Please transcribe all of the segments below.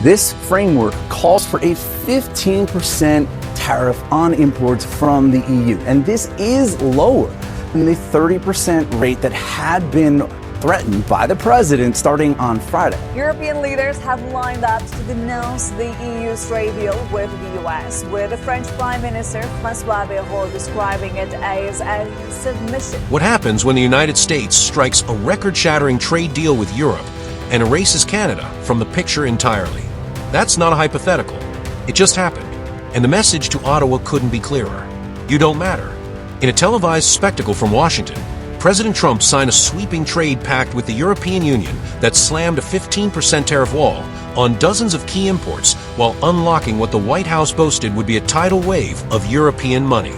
This framework calls for a 15% tariff on imports from the EU, and this is lower than the 30% rate that had been threatened by the president starting on Friday. European leaders have lined up to denounce the EU's trade deal with the US, with the French Prime Minister François Bayrou describing it as a submission. What happens when the United States strikes a record-shattering trade deal with Europe and erases Canada from the picture entirely? That's not a hypothetical. It just happened. And the message to Ottawa couldn't be clearer. You don't matter. In a televised spectacle from Washington, President Trump signed a sweeping trade pact with the European Union that slammed a 15% tariff wall on dozens of key imports while unlocking what the White House boasted would be a tidal wave of European money.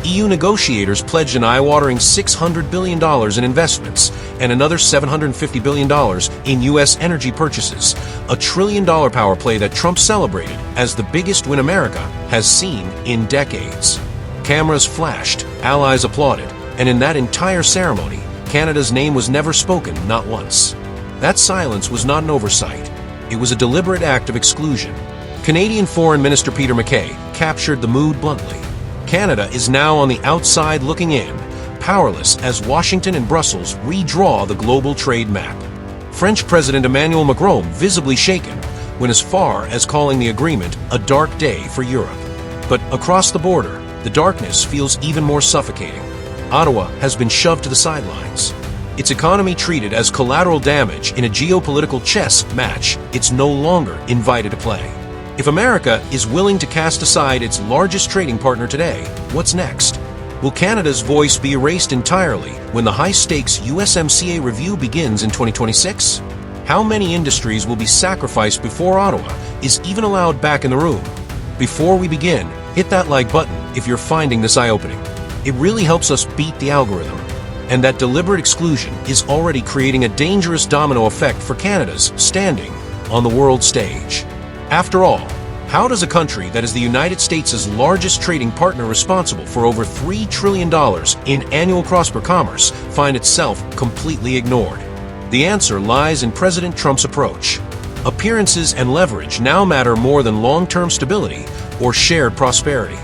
EU negotiators pledged an eye-watering $600 billion in investments and another $750 billion in U.S. energy purchases, a trillion-dollar power play that Trump celebrated as the biggest win America has seen in decades. Cameras flashed, allies applauded, and in that entire ceremony, Canada's name was never spoken, not once. That silence was not an oversight. It was a deliberate act of exclusion. Canadian Foreign Minister Peter MacKay captured the mood bluntly. Canada is now on the outside looking in, powerless as Washington and Brussels redraw the global trade map. French President Emmanuel Macron visibly shaken, went as far as calling the agreement a dark day for Europe. But across the border, the darkness feels even more suffocating. Ottawa has been shoved to the sidelines. Its economy treated as collateral damage in a geopolitical chess match it's no longer invited to play. If America is willing to cast aside its largest trading partner today, what's next? Will Canada's voice be erased entirely when the high-stakes USMCA review begins in 2026? How many industries will be sacrificed before Ottawa is even allowed back in the room? Before we begin, hit that like button if you're finding this eye-opening. It really helps us beat the algorithm. And that deliberate exclusion is already creating a dangerous domino effect for Canada's standing on the world stage. After all, how does a country that is the United States' largest trading partner responsible for over $3 trillion in annual cross-border commerce find itself completely ignored? The answer lies in President Trump's approach. Appearances and leverage now matter more than long-term stability or shared prosperity.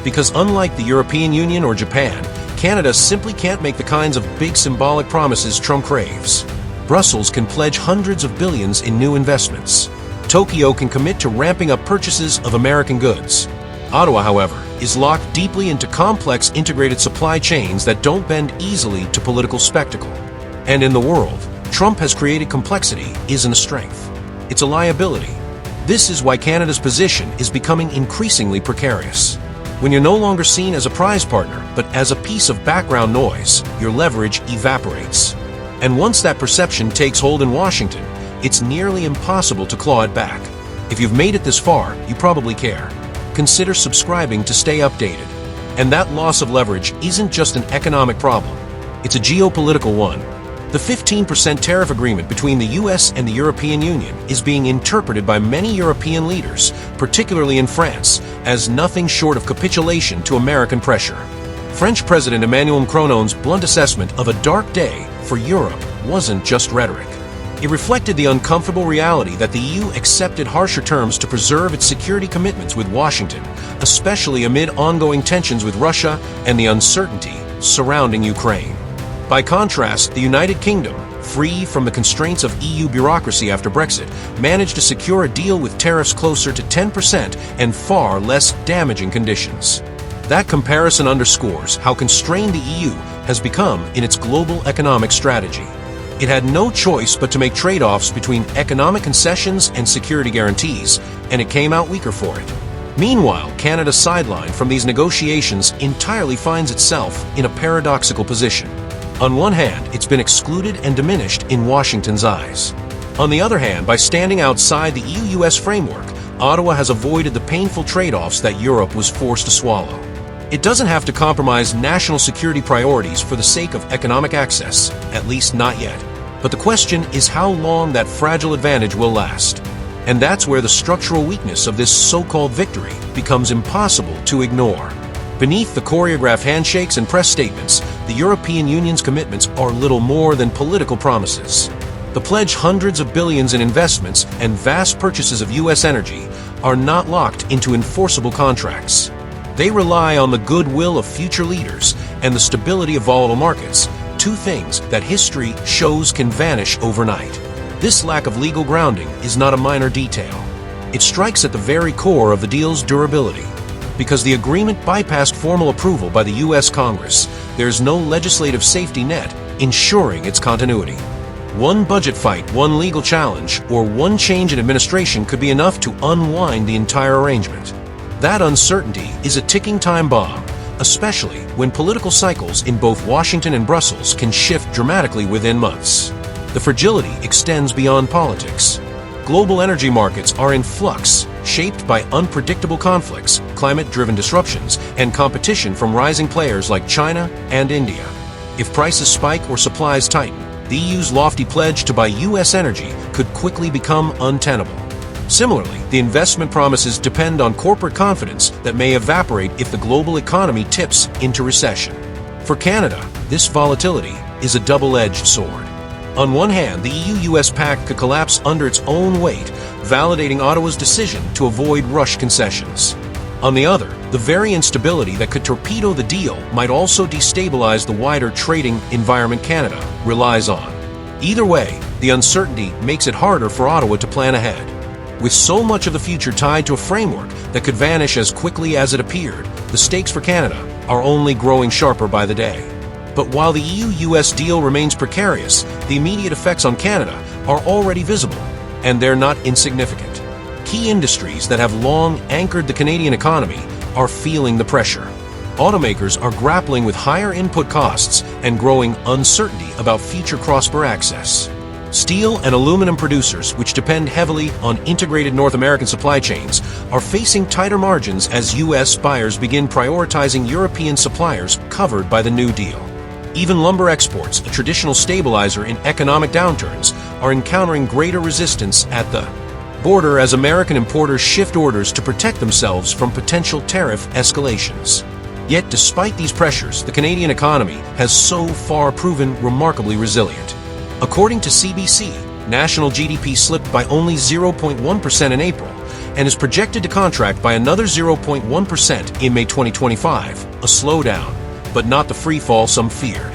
Because unlike the European Union or Japan, Canada simply can't make the kinds of big symbolic promises Trump craves. Brussels can pledge hundreds of billions in new investments. Tokyo can commit to ramping up purchases of American goods. Ottawa, however, is locked deeply into complex integrated supply chains that don't bend easily to political spectacle. And in the world, Trump has created complexity isn't a strength. It's a liability. This is why Canada's position is becoming increasingly precarious. When you're no longer seen as a prize partner, but as a piece of background noise, your leverage evaporates. And once that perception takes hold in Washington, it's nearly impossible to claw it back. If you've made it this far, you probably care. Consider subscribing to stay updated. And that loss of leverage isn't just an economic problem. It's a geopolitical one. The 15% tariff agreement between the US and the European Union is being interpreted by many European leaders, particularly in France, as nothing short of capitulation to American pressure. French President Emmanuel Macron's blunt assessment of a dark day for Europe wasn't just rhetoric. It reflected the uncomfortable reality that the EU accepted harsher terms to preserve its security commitments with Washington, especially amid ongoing tensions with Russia and the uncertainty surrounding Ukraine. By contrast, the United Kingdom, free from the constraints of EU bureaucracy after Brexit, managed to secure a deal with tariffs closer to 10% and far less damaging conditions. That comparison underscores how constrained the EU has become in its global economic strategy. It had no choice but to make trade-offs between economic concessions and security guarantees, and it came out weaker for it. Meanwhile, Canada, sidelined from these negotiations, entirely finds itself in a paradoxical position. On one hand, it's been excluded and diminished in Washington's eyes. On the other hand, by standing outside the EU-US framework, Ottawa has avoided the painful trade-offs that Europe was forced to swallow. It doesn't have to compromise national security priorities for the sake of economic access, at least not yet. But the question is how long that fragile advantage will last. And that's where the structural weakness of this so-called victory becomes impossible to ignore. Beneath the choreographed handshakes and press statements, the European Union's commitments are little more than political promises. The pledge hundreds of billions in investments and vast purchases of U.S. energy are not locked into enforceable contracts. They rely on the goodwill of future leaders and the stability of volatile markets, two things that history shows can vanish overnight. This lack of legal grounding is not a minor detail. It strikes at the very core of the deal's durability. Because the agreement bypassed formal approval by the U.S. Congress, there is no legislative safety net ensuring its continuity. One budget fight, one legal challenge, or one change in administration could be enough to unwind the entire arrangement. That uncertainty is a ticking time bomb, especially when political cycles in both Washington and Brussels can shift dramatically within months. The fragility extends beyond politics. Global energy markets are in flux, shaped by unpredictable conflicts, climate-driven disruptions, and competition from rising players like China and India. If prices spike or supplies tighten, the EU's lofty pledge to buy U.S. energy could quickly become untenable. Similarly, the investment promises depend on corporate confidence that may evaporate if the global economy tips into recession. For Canada, this volatility is a double-edged sword. On one hand, the EU-US pact could collapse under its own weight, validating Ottawa's decision to avoid rush concessions. On the other, the very instability that could torpedo the deal might also destabilize the wider trading environment Canada relies on. Either way, the uncertainty makes it harder for Ottawa to plan ahead. With so much of the future tied to a framework that could vanish as quickly as it appeared, the stakes for Canada are only growing sharper by the day. But while the EU-US deal remains precarious, the immediate effects on Canada are already visible, and they're not insignificant. Key industries that have long anchored the Canadian economy are feeling the pressure. Automakers are grappling with higher input costs and growing uncertainty about future cross-border access. Steel and aluminum producers, which depend heavily on integrated North American supply chains, are facing tighter margins as U.S. buyers begin prioritizing European suppliers covered by the New Deal. Even lumber exports, a traditional stabilizer in economic downturns, are encountering greater resistance at the border as American importers shift orders to protect themselves from potential tariff escalations. Yet, despite these pressures, the Canadian economy has so far proven remarkably resilient. According to CBC, national GDP slipped by only 0.1% in April and is projected to contract by another 0.1% in May 2025, a slowdown, but not the free fall some feared.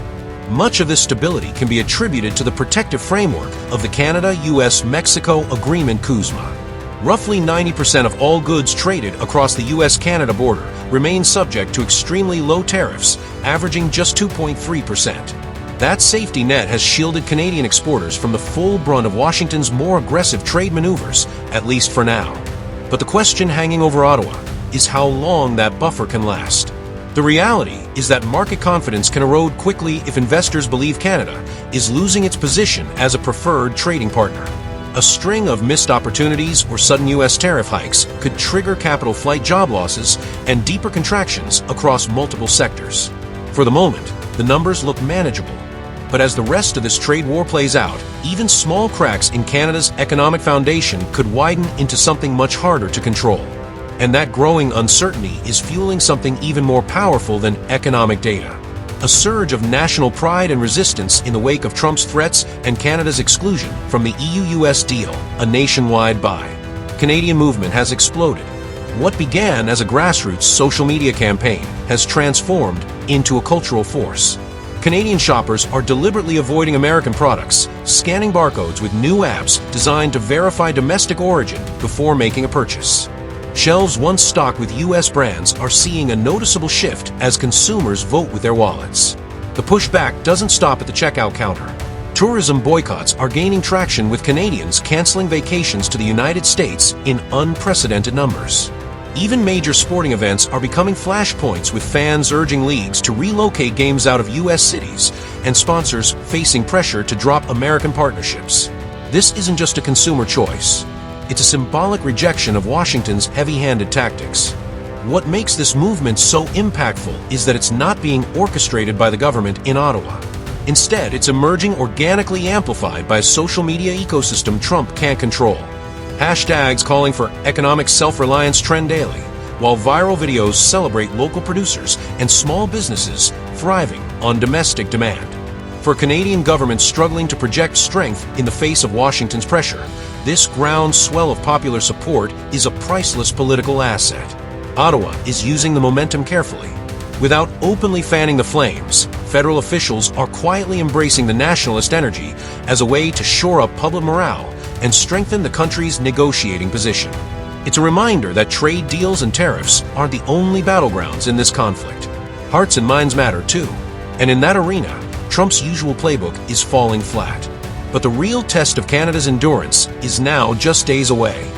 Much of this stability can be attributed to the protective framework of the Canada-US-Mexico Agreement CUSMA. Roughly 90% of all goods traded across the US-Canada border remain subject to extremely low tariffs, averaging just 2.3%. That safety net has shielded Canadian exporters from the full brunt of Washington's more aggressive trade maneuvers, at least for now. But the question hanging over Ottawa is how long that buffer can last. The reality is that market confidence can erode quickly if investors believe Canada is losing its position as a preferred trading partner. A string of missed opportunities or sudden U.S. tariff hikes could trigger capital flight job losses and deeper contractions across multiple sectors. For the moment, the numbers look manageable. But as the rest of this trade war plays out, even small cracks in Canada's economic foundation could widen into something much harder to control. And that growing uncertainty is fueling something even more powerful than economic data. A surge of national pride and resistance in the wake of Trump's threats and Canada's exclusion from the EU-US deal, a nationwide buy. Canadian movement has exploded. What began as a grassroots social media campaign has transformed into a cultural force. Canadian shoppers are deliberately avoiding American products, scanning barcodes with new apps designed to verify domestic origin before making a purchase. Shelves once stocked with U.S. brands are seeing a noticeable shift as consumers vote with their wallets. The pushback doesn't stop at the checkout counter. Tourism boycotts are gaining traction with Canadians canceling vacations to the United States in unprecedented numbers. Even major sporting events are becoming flashpoints with fans urging leagues to relocate games out of U.S. cities and sponsors facing pressure to drop American partnerships. This isn't just a consumer choice. It's a symbolic rejection of Washington's heavy-handed tactics. What makes this movement so impactful is that it's not being orchestrated by the government in Ottawa. Instead, it's emerging organically amplified by a social media ecosystem Trump can't control. Hashtags calling for economic self-reliance trend daily, while viral videos celebrate local producers and small businesses thriving on domestic demand. For a Canadian government struggling to project strength in the face of Washington's pressure, this groundswell of popular support is a priceless political asset. Ottawa is using the momentum carefully. Without openly fanning the flames, federal officials are quietly embracing the nationalist energy as a way to shore up public morale and strengthen the country's negotiating position. It's a reminder that trade deals and tariffs aren't the only battlegrounds in this conflict. Hearts and minds matter too, and in that arena, Trump's usual playbook is falling flat. But the real test of Canada's endurance is now just days away.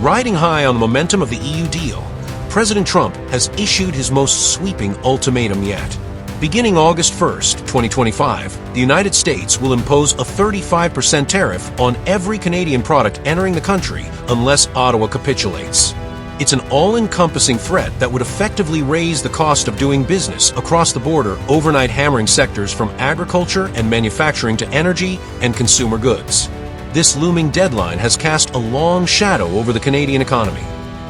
Riding high on the momentum of the EU deal, President Trump has issued his most sweeping ultimatum yet. Beginning August 1st, 2025, the United States will impose a 35% tariff on every Canadian product entering the country unless Ottawa capitulates. It's an all-encompassing threat that would effectively raise the cost of doing business across the border, overnight hammering sectors from agriculture and manufacturing to energy and consumer goods. This looming deadline has cast a long shadow over the Canadian economy.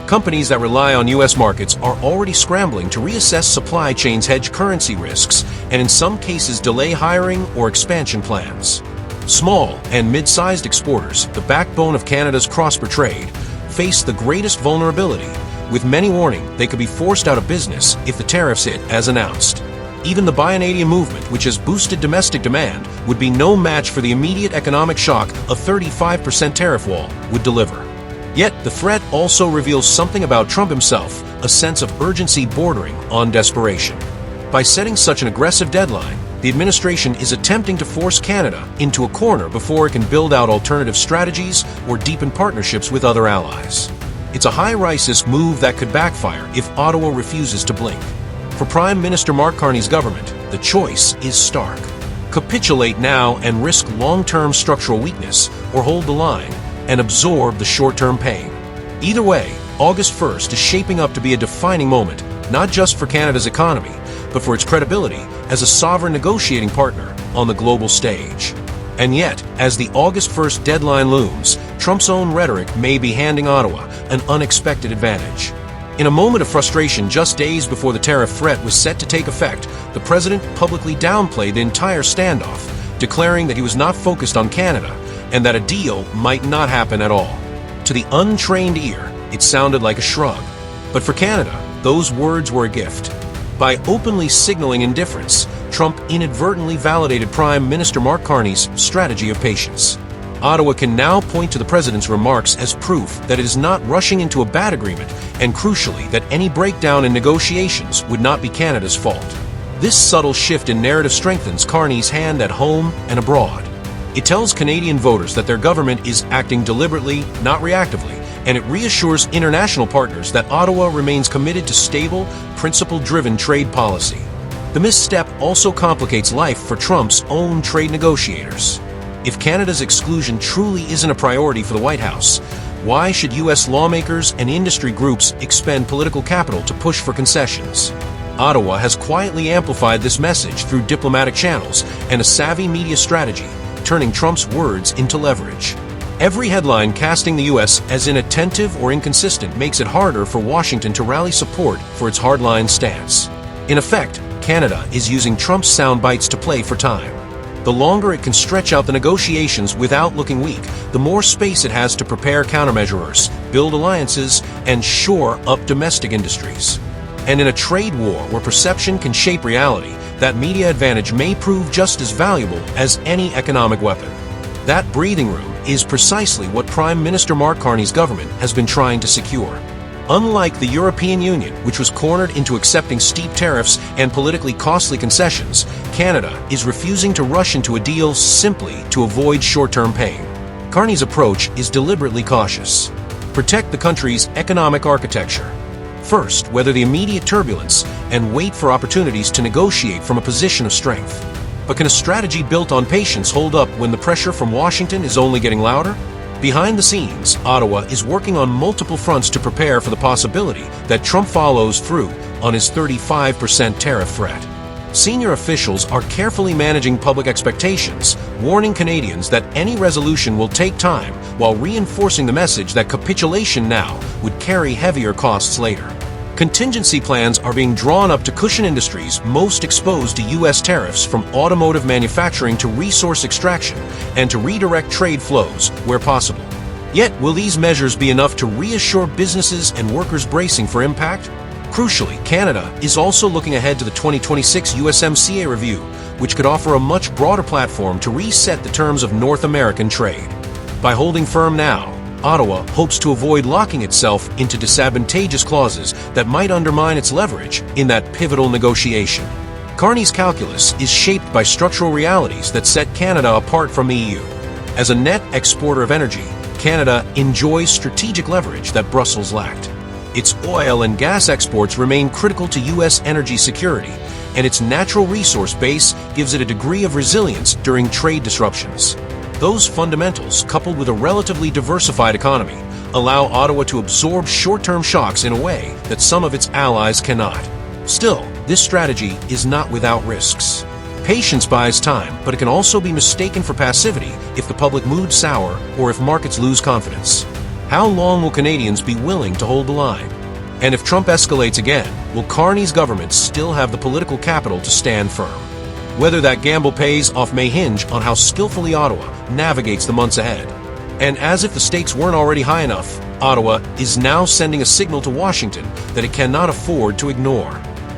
Companies that rely on U.S. markets are already scrambling to reassess supply chains, hedge currency risks, and in some cases delay hiring or expansion plans. Small and mid-sized exporters, the backbone of Canada's cross-border trade, face the greatest vulnerability, with many warning they could be forced out of business if the tariffs hit as announced. Even the Buy Canadian movement, which has boosted domestic demand, would be no match for the immediate economic shock a 35% tariff wall would deliver. Yet, the threat also reveals something about Trump himself, a sense of urgency bordering on desperation. By setting such an aggressive deadline, the administration is attempting to force Canada into a corner before it can build out alternative strategies or deepen partnerships with other allies. It's a high-risk move that could backfire if Ottawa refuses to blink. For Prime Minister Mark Carney's government, the choice is stark. Capitulate now and risk long-term structural weakness, or hold the line and absorb the short-term pain. Either way, August 1st is shaping up to be a defining moment, not just for Canada's economy, but for its credibility as a sovereign negotiating partner on the global stage. And yet, as the August 1st deadline looms, Trump's own rhetoric may be handing Ottawa an unexpected advantage. In a moment of frustration just days before the tariff threat was set to take effect, the president publicly downplayed the entire standoff, declaring that he was not focused on Canada and that a deal might not happen at all. To the untrained ear, it sounded like a shrug. But for Canada, those words were a gift. By openly signaling indifference, Trump inadvertently validated Prime Minister Mark Carney's strategy of patience. Ottawa can now point to the president's remarks as proof that it is not rushing into a bad agreement, and crucially, that any breakdown in negotiations would not be Canada's fault. This subtle shift in narrative strengthens Carney's hand at home and abroad. It tells Canadian voters that their government is acting deliberately, not reactively, and it reassures international partners that Ottawa remains committed to stable, principle-driven trade policy. The misstep also complicates life for Trump's own trade negotiators. If Canada's exclusion truly isn't a priority for the White House, why should U.S. lawmakers and industry groups expend political capital to push for concessions? Ottawa has quietly amplified this message through diplomatic channels and a savvy media strategy, turning Trump's words into leverage. Every headline casting the U.S. as inattentive or inconsistent makes it harder for Washington to rally support for its hardline stance. In effect, Canada is using Trump's sound bites to play for time. The longer it can stretch out the negotiations without looking weak, the more space it has to prepare countermeasures, build alliances, and shore up domestic industries. And in a trade war where perception can shape reality, that media advantage may prove just as valuable as any economic weapon. That breathing room is precisely what Prime Minister Mark Carney's government has been trying to secure. Unlike the European Union, which was cornered into accepting steep tariffs and politically costly concessions, Canada is refusing to rush into a deal simply to avoid short-term pain. Carney's approach is deliberately cautious. Protect the country's economic architecture. First, weather the immediate turbulence and wait for opportunities to negotiate from a position of strength. But can a strategy built on patience hold up when the pressure from Washington is only getting louder? Behind the scenes, Ottawa is working on multiple fronts to prepare for the possibility that Trump follows through on his 35% tariff threat. Senior officials are carefully managing public expectations, warning Canadians that any resolution will take time while reinforcing the message that capitulation now would carry heavier costs later. Contingency plans are being drawn up to cushion industries most exposed to U.S. tariffs, from automotive manufacturing to resource extraction, and to redirect trade flows where possible. Yet, will these measures be enough to reassure businesses and workers bracing for impact? Crucially, Canada is also looking ahead to the 2026 USMCA review, which could offer a much broader platform to reset the terms of North American trade. By holding firm now, Ottawa hopes to avoid locking itself into disadvantageous clauses that might undermine its leverage in that pivotal negotiation. Carney's calculus is shaped by structural realities that set Canada apart from the EU. As a net exporter of energy, Canada enjoys strategic leverage that Brussels lacked. Its oil and gas exports remain critical to U.S. energy security, and its natural resource base gives it a degree of resilience during trade disruptions. Those fundamentals, coupled with a relatively diversified economy, allow Ottawa to absorb short-term shocks in a way that some of its allies cannot. Still, this strategy is not without risks. Patience buys time, but it can also be mistaken for passivity if the public mood sour or if markets lose confidence. How long will Canadians be willing to hold the line? And if Trump escalates again, will Carney's government still have the political capital to stand firm? Whether that gamble pays off may hinge on how skillfully Ottawa navigates the months ahead. And as if the stakes weren't already high enough, Ottawa is now sending a signal to Washington that it cannot afford to ignore.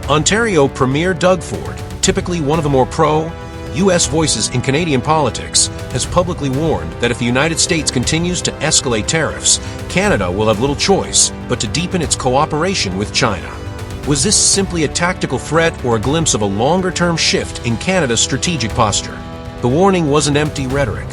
Ontario Premier Doug Ford, typically one of the more pro-U.S. voices in Canadian politics, has publicly warned that if the United States continues to escalate tariffs, Canada will have little choice but to deepen its cooperation with China. Was this simply a tactical threat or a glimpse of a longer-term shift in Canada's strategic posture? The warning wasn't empty rhetoric.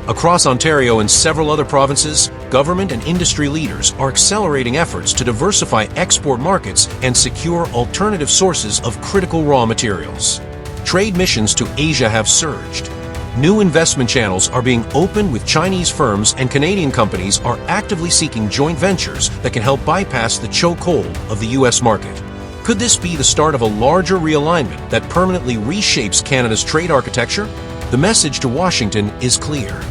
Across Ontario and several other provinces, government and industry leaders are accelerating efforts to diversify export markets and secure alternative sources of critical raw materials. Trade missions to Asia have surged. New investment channels are being opened with Chinese firms, and Canadian companies are actively seeking joint ventures that can help bypass the chokehold of the U.S. market. Could this be the start of a larger realignment that permanently reshapes Canada's trade architecture? The message to Washington is clear.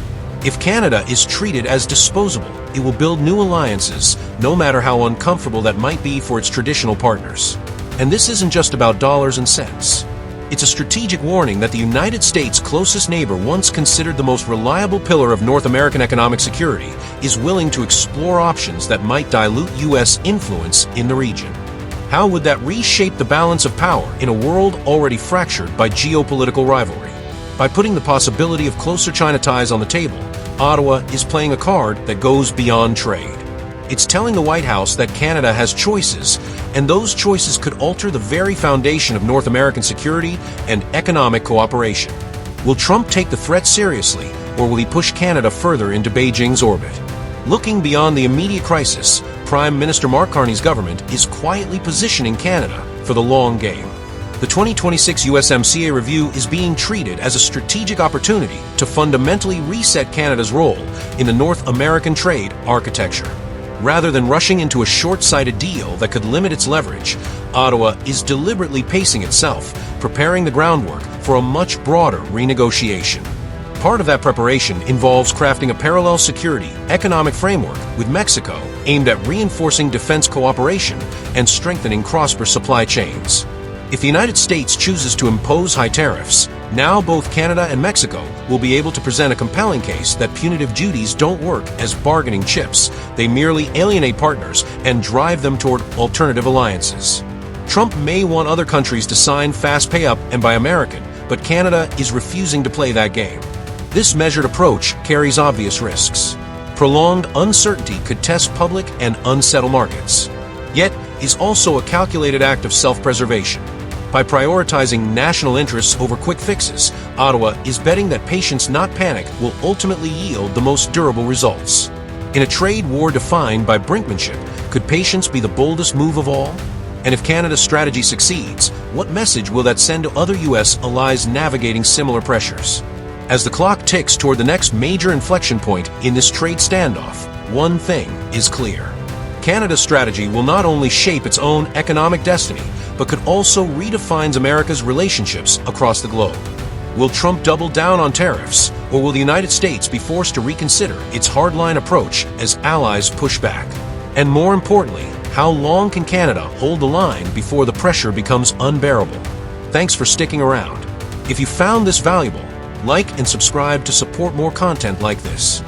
If Canada is treated as disposable, it will build new alliances, no matter how uncomfortable that might be for its traditional partners. And this isn't just about dollars and cents. It's a strategic warning that the United States' closest neighbor, once considered the most reliable pillar of North American economic security, is willing to explore options that might dilute U.S. influence in the region. How would that reshape the balance of power in a world already fractured by geopolitical rivalry? By putting the possibility of closer China ties on the table, Ottawa is playing a card that goes beyond trade. It's telling the White House that Canada has choices, and those choices could alter the very foundation of North American security and economic cooperation. Will Trump take the threat seriously, or will he push Canada further into Beijing's orbit? Looking beyond the immediate crisis, Prime Minister Mark Carney's government is quietly positioning Canada for the long game. The 2026 USMCA review is being treated as a strategic opportunity to fundamentally reset Canada's role in the North American trade architecture. Rather than rushing into a short-sighted deal that could limit its leverage, Ottawa is deliberately pacing itself, preparing the groundwork for a much broader renegotiation. Part of that preparation involves crafting a parallel security economic framework with Mexico aimed at reinforcing defense cooperation and strengthening cross-border supply chains. If the United States chooses to impose high tariffs, now both Canada and Mexico will be able to present a compelling case that punitive duties don't work as bargaining chips. They merely alienate partners and drive them toward alternative alliances. Trump may want other countries to sign Fast Pay Up and Buy American, but Canada is refusing to play that game. This measured approach carries obvious risks. Prolonged uncertainty could test public and unsettle markets, yet is also a calculated act of self-preservation. By prioritizing national interests over quick fixes, Ottawa is betting that patience, not panic, will ultimately yield the most durable results. In a trade war defined by brinkmanship, could patience be the boldest move of all? And if Canada's strategy succeeds, what message will that send to other U.S. allies navigating similar pressures? As the clock ticks toward the next major inflection point in this trade standoff, one thing is clear. Canada's strategy will not only shape its own economic destiny, but could also redefine America's relationships across the globe. Will Trump double down on tariffs, or will the United States be forced to reconsider its hardline approach as allies push back? And more importantly, How long can Canada hold the line before the pressure becomes unbearable? Thanks for sticking around. If you found this valuable, like and subscribe to support more content like this.